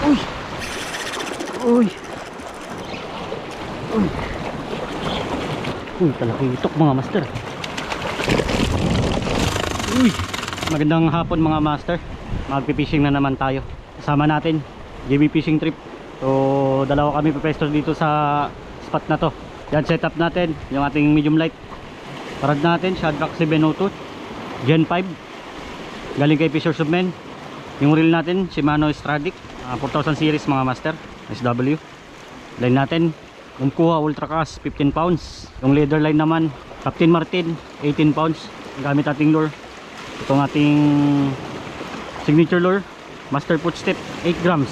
Uy! Uy! Uy! Uy, talakitok mga master. Uy! Magandang hapon mga master. Magpipishing na naman tayo. Kasama natin JB Fishing Trip. So dalawa kami pwesto dito sa spot na to. Yan, setup natin yung ating medium light. Parad natin Shadrack 702 Gen 5 galing kay Fisher Submen. Yung reel natin Shimano Stradic 4000 series mga master SW. Line natin Umkuha Ultracast 15 pounds. Yung leader line naman Captain Martin 18 pounds. Gamit ating lure, itong ating signature lure Master Footstep 8 grams.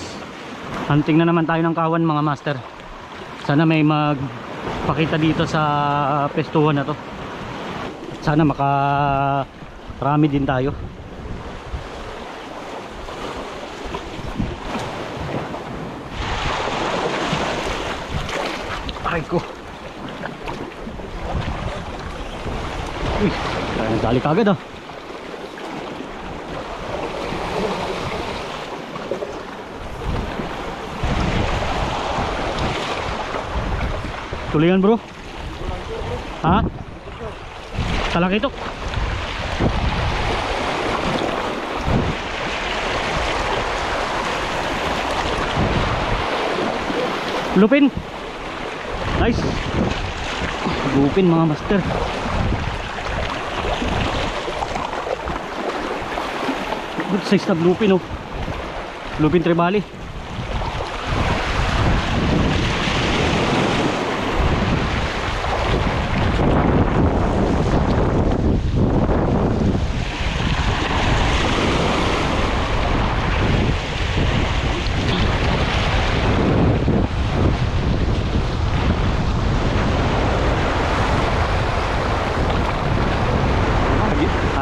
Hunting na naman tayo ng kawan mga master. Sana may magpakita dito sa pestuhan na to. At sana makarami din tayo. Ay ko. Uy, nagdali kagad ah. Tulingan bro. Ha? Talakitok. Lupin. Nice. Lupin mga master. Good size na lupin oh. Lupin tribali.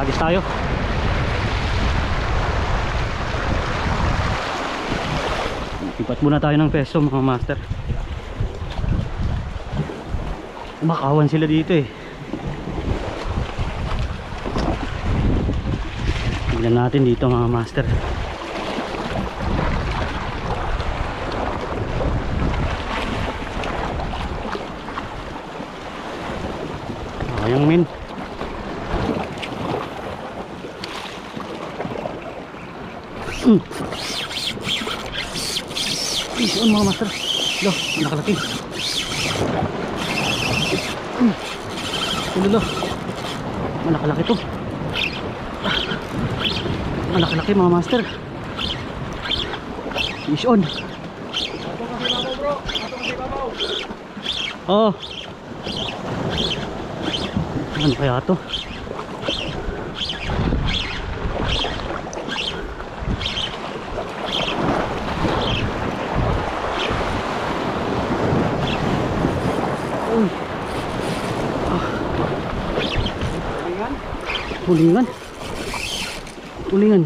Agis tayo. Ipat muna tayo ng peso mga master. Makawan sila dito eh. Tignan natin dito mga master. Ayang min. Ison mga master. Loh, nakalaki. Ilo, malakalaki to. Malakalaki mga master. Ison. Oh. Ano kaya to? Ulingan. Ulingan.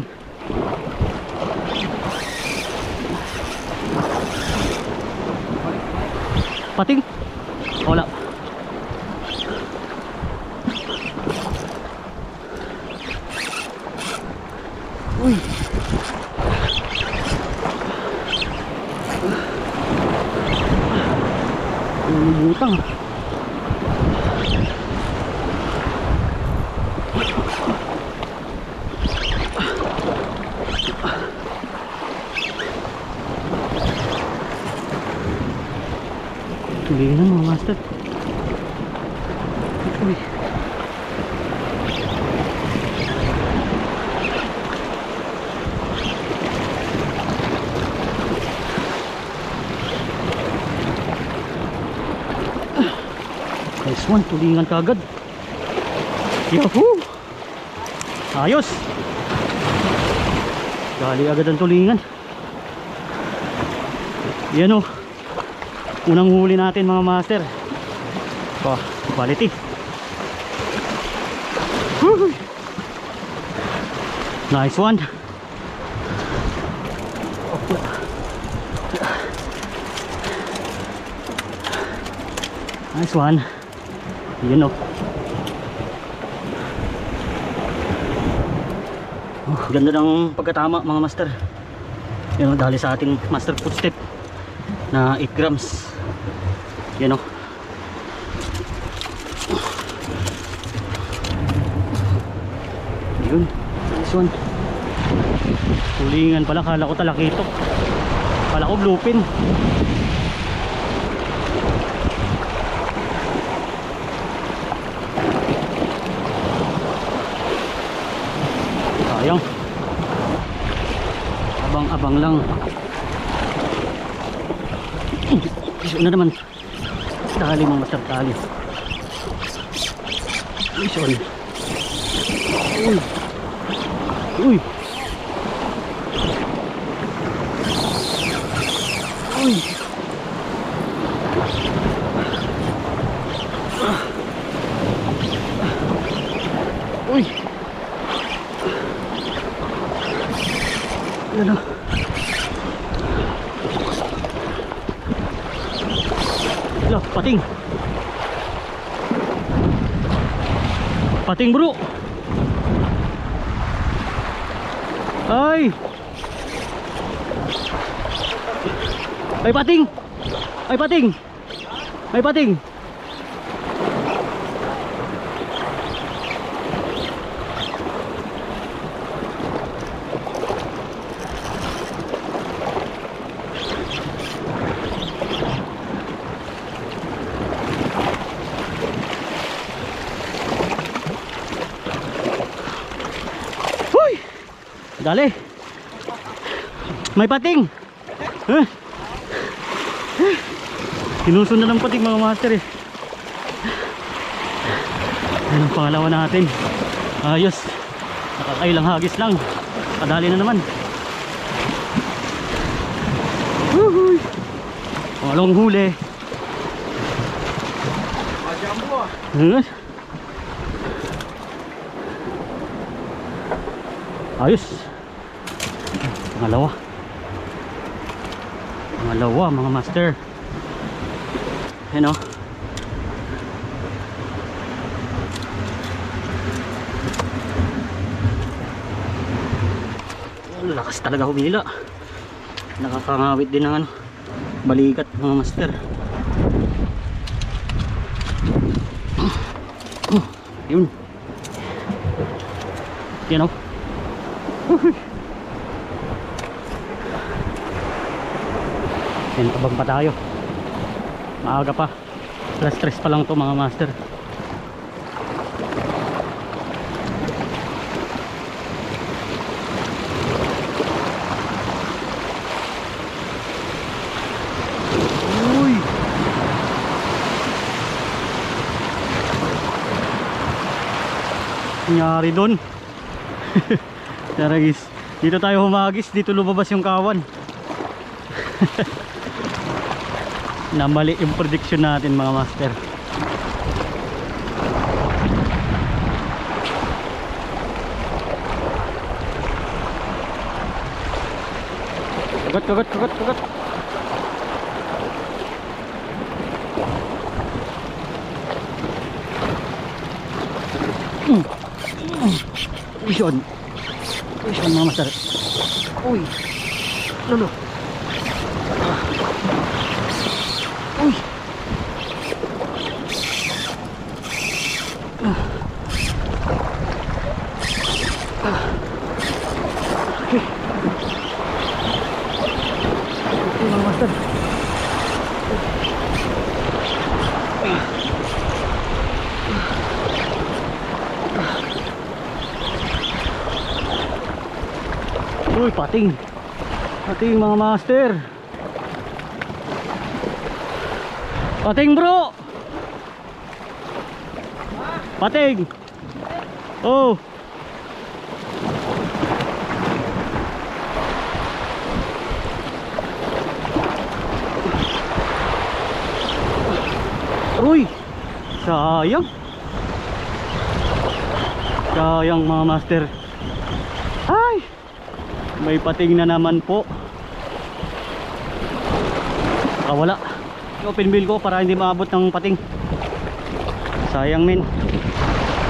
Pating. Wala. Uy. Butang. Tulingan mga master. Uy. Nice one, tulingan kagad. Yahoo! Ayos! Gali agad ang tulingan. Yan o, unang huli natin mga master. Oh, quality. Woo! Nice one. Nice one. Yun o. Oh, ganda ng pagkatama mga master. Yun, dali sa ating master footstep na 8 grams. Yan o. Yun, nice one. Tulingan pala, kala ko talakito, kala ko bluefin. Sayang, abang-abang lang. Iso na naman, dali mga master, dali. Iso na. Uy, uy, uy, uy, ano, loh, pating, pating bro. Ay, ay pating, ay pating, ay pating. Dali. May pating. Sinusundan ng pating mga master eh. Yan ang pangalawa natin. Ayos. Nakakailang hagis lang. Kadali na naman. Woohoo. Pangalawang huli. Ayos. Pangalawa. Pangalawa mga master. Ayan o. Lakas talaga humila. Nakakangawit din ng ano, balikat mga master. Yun. Yan o. Yan, abang pa tayo. Maaga pa. +3 pa lang to mga master. Uy. Nangyari doon. Tara guys, dito tayo humagis, dito lumabas yung kawan. Namali yung prediction natin mga master. Kagat, kagat, kagat, kagat. Uy, mga master. Uy, lolo. Uy. Okay. Okay, mga master. Uy, pating. Pating mga master. Pating bro. Pating. Oh. Uy. Sayang. Sayang mga master. Ay. May pating na naman po. Wala. Open bill ko para hindi maabot ng pating. Sayang men.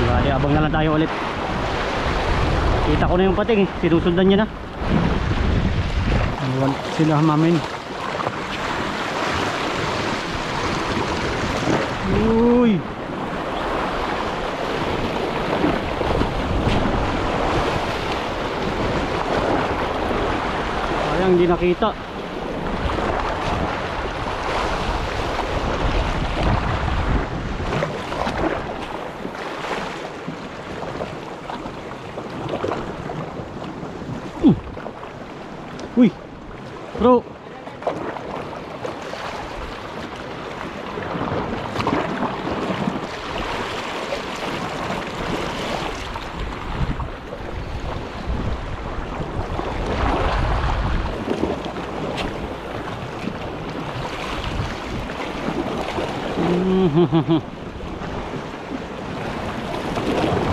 Bali, abang na lang tayo ulit. Kita ko na yung pating eh. Sinusundan niya na. Sila mamin. Uy. Sayang hindi nakita. Uy. Bro.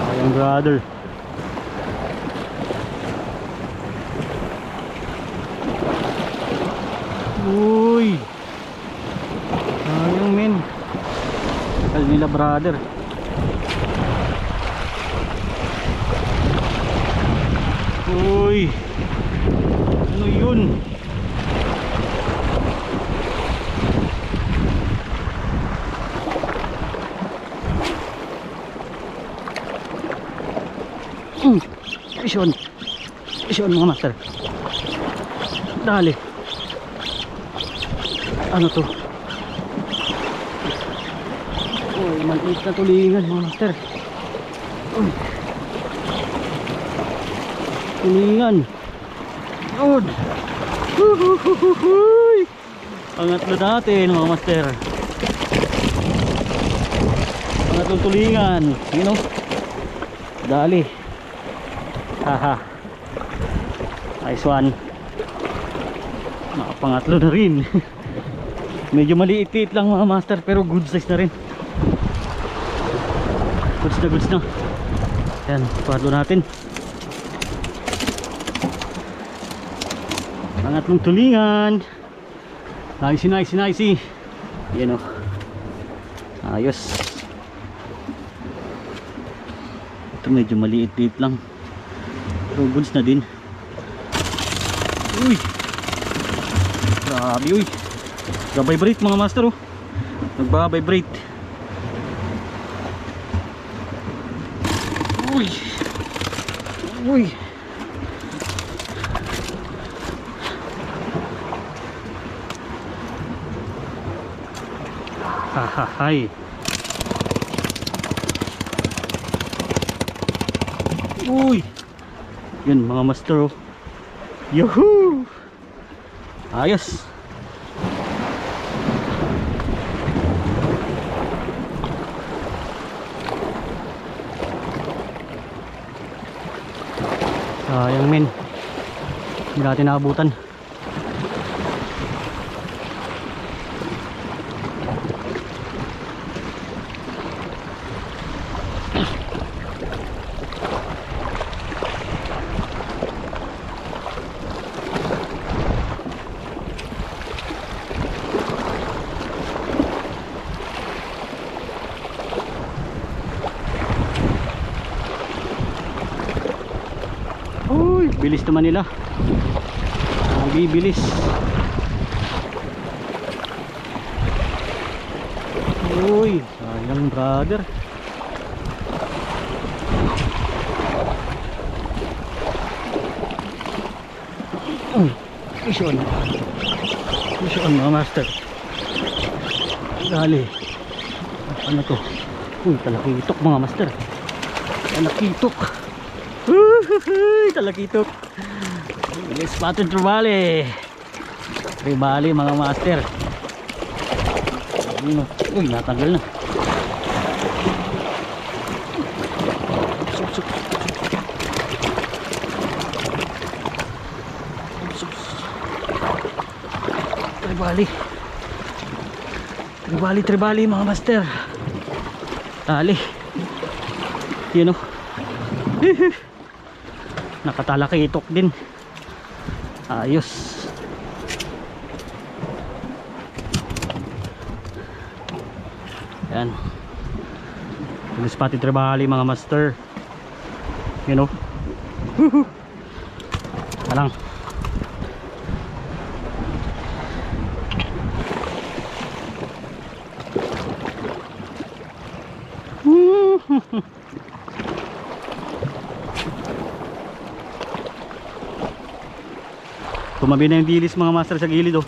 Sayang brother. Uy. Sayang men. Takal nila brother. Uy. Ano yun? Isyon mga master. Dali. Ano to? Uy, maliit na tulingan mga master. Uy. Tulingan. Good. Pangatlo natin mga master. Pangatlong tulingan. You know? Dali. Haha. Nice one. Nakapangatlo na rin. Medyo maliit-liit lang mga master, pero good size na rin. Goods na. Yan, pangatlo natin. Pangatlong tulingan. Nice. Yan o. Ayos. Ito medyo maliit-liit lang, pero goods na din. Uy. Grabe uy. Nag-vibrate mga master oh. Nagba-vibrate. Uy. Hahahay. Uy. Yun mga master oh. Yuhuu. Ayos. Sayang men, hindi natin naabutan. Bilis naman nila. Bibilis. Uy, sayang brother. Isyon mga master. Dali. Ano to? Uy, talakitok mga master. Talakitok. Talakitok. Spotted tribali. Tribali mga master. Uy, natanggal na. Tribali mga master. Tali. Yun o. Nakatalakitok din. Ayos. Yan. Spotted tribali mga master. You know. Talang. Tumabi na yung dilis mga master sa gilid oh.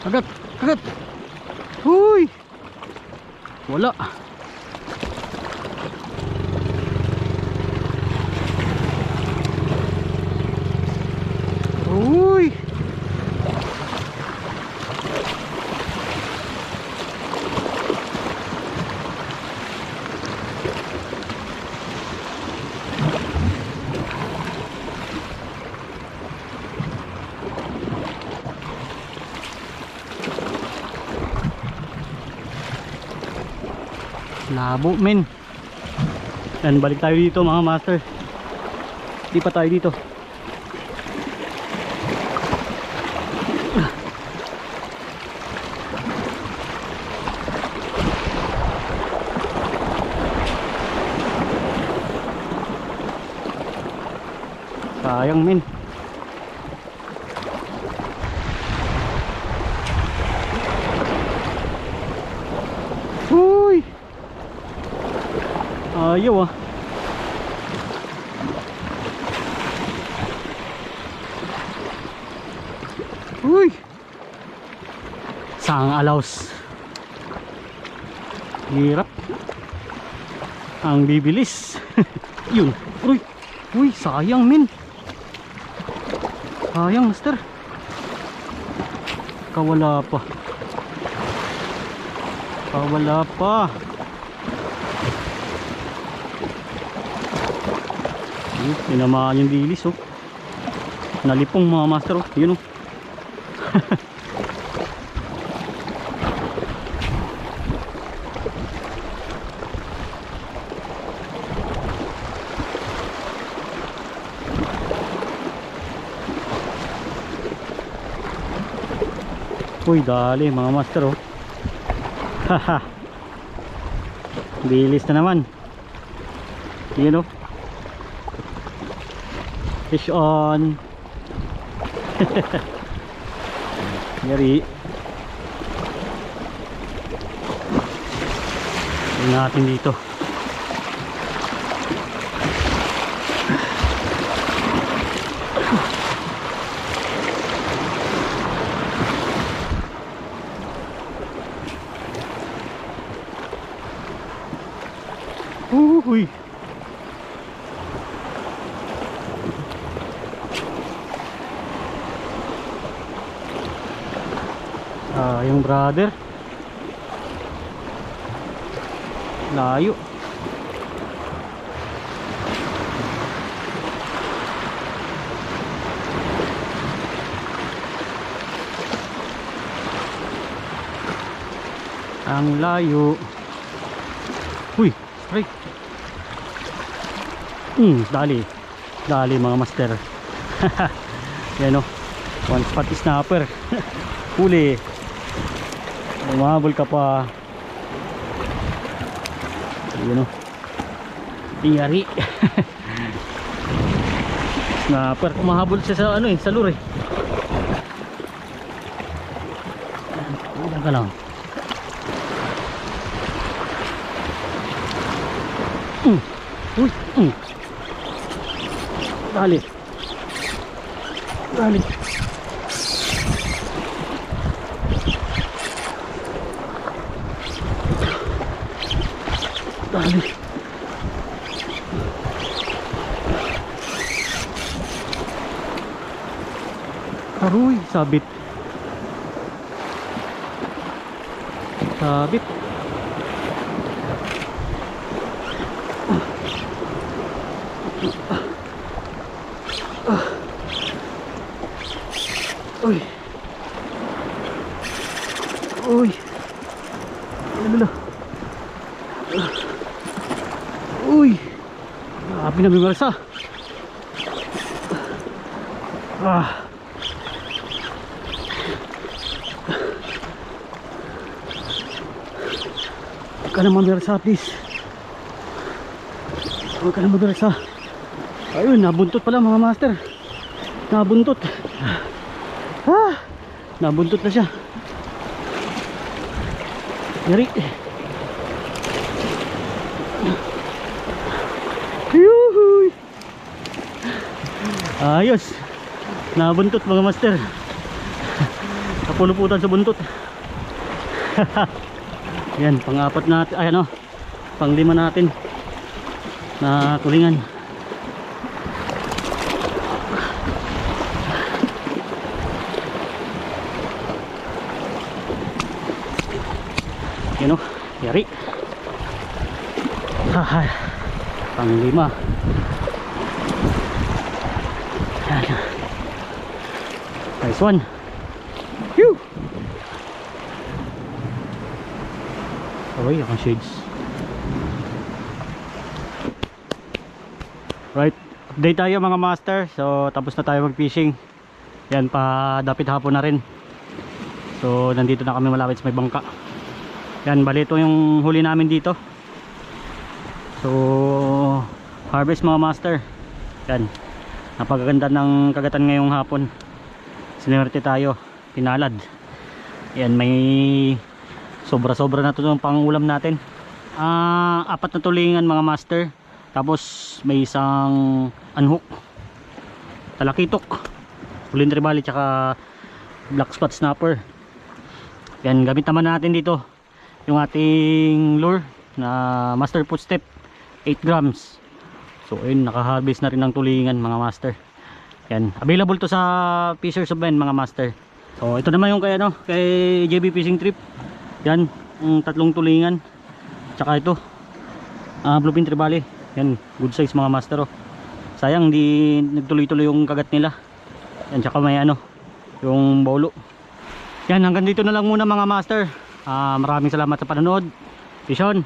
Kagat, kagat. Huy. Wala. Huy. Labo men. Yan, balik tayo dito mga master. Di pa tayo dito. Sayang men. Huy. Ayaw ah. Uy. Sang alaws. Hirap. Ang bibilis. Yun. Uy. Uy, sayang min. Sayang master. Kawala pa. Kawala pa. Tinamaan yung dilis oh. Nalipong mga master oh. Yun oh. Uy, dali mga master oh. Haha. Bilis na naman. Yun oh. Fish on. Yari. Tingnan natin dito. Uy. Yung brother layo. Ang layo. Uy, strike. Dali. Dali mga master. Yan o. One spot snapper. Huli. Umahabol ka pa. Yan o. Tingari. Snapper. Umahabol siya sa ano eh, sa lure. Ilan ka lang. Uy. Dali. Dali. Dali. Aroy, sabit. Sabit. Uy. Uy. Ano. Uy. Grabe na bimarsa. Huwag ka naman bimarsa please. Huwag ka naman bimarsa. Ayun, nabuntot pala mga master. Nabuntot. Nabuntot na siya. Yari. Yuhuy. Ayos. Nabuntot mga master. Napuluputan sa buntot. Yan, pang-apat natin, ay ano, pang-lima natin na tulingan. Yan o, yari. Pang-lima. Nice one. Phew. Okay, ang shades. Right, update tayo mga master. So tapos na tayo mag fishing. Yan, pa dapit hapon na rin. So nandito na kami malapit sa may bangka. Yan, bali ito yung huli namin dito. So harvest mga master. Yan, napakaganda ng kagatan ngayong hapon. Sinerte tayo, pinalad. Yan, may sobra-sobra na ito yung pangulam natin. Apat na tulingan mga master. Tapos may isang unhook, talakitok, Bulin Trevally, tsaka black spot snapper. Yan, gamit naman natin dito yung ating lure na master footstep 8 grams. So ayun, nakaharvest na rin ng tulingan mga master. Yan, available to sa Fishers of Men mga master. So ito naman yung kay ano, kay JB Fishing Trip. Yan, yung tatlong tulingan. Tsaka ito, Bluefin Trevally. Yan, good size mga master oh. Sayang hindi nagtuloy-tuloy yung kagat nila. Yan, tsaka may ano, yung bolo. Yan, hanggang dito na lang muna mga master. Maraming salamat sa panonood. Vision.